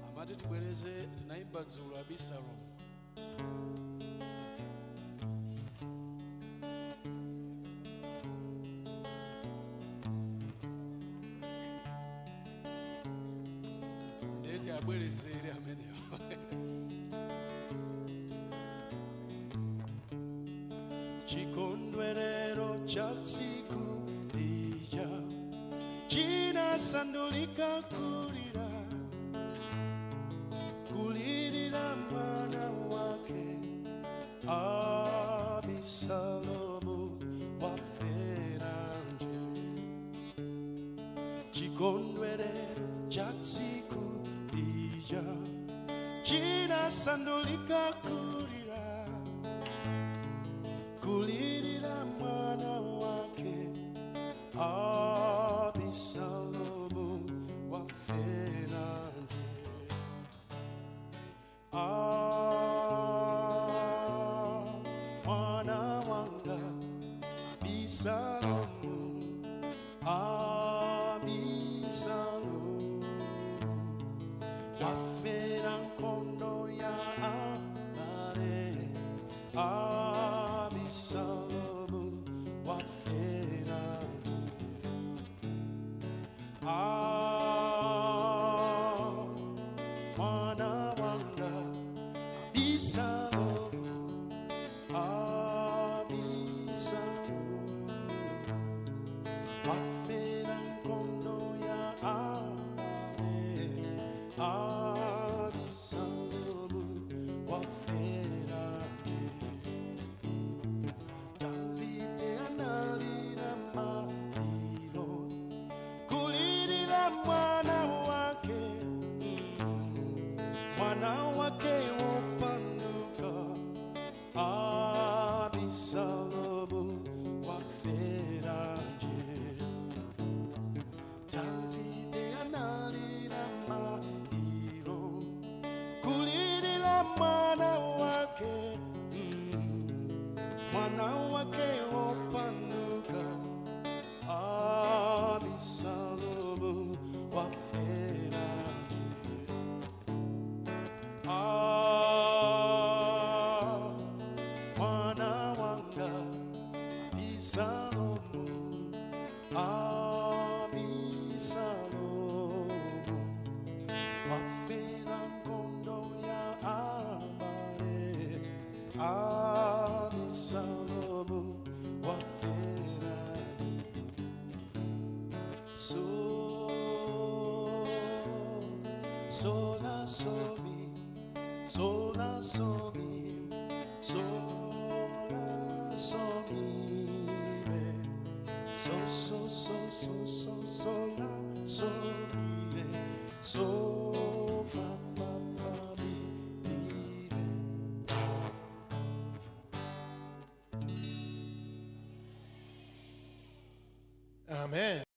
Amati tibwereze tinayimba dzulo Abisalomu. Ndeti abwerezere ameneyo. Chikondwerero cha tsiku lija chinasandulika kulira, kulirira mwana wake Abisalomu wafera nje. Chikondwerero cha tsiku lija chinasandulika kulira, kulirira mwana wake Abisalomu wafera nje. Mwana wanga Abisalomu, Abisalomu wafera nkondo ya abale. Abisalomu wafera mwana wanga Abisalomu, Abisalomu wafera nkondo ya abale. Abisalomu wafera Davide analira maliro, kulirira mwana wake, mwana wake wopanuka. Abisalomu wafera nje. Davide analira maliro, kulirira mwana wake, mwana wake wopanuka. Abisalomu wafera mwana wanga Abisalomu, Abisalomu wafera nkondo ya abale. Abisalomu wafera sola somi, sola somi, sola somi re, sola somi re, so fa fa fa mi re. Amen.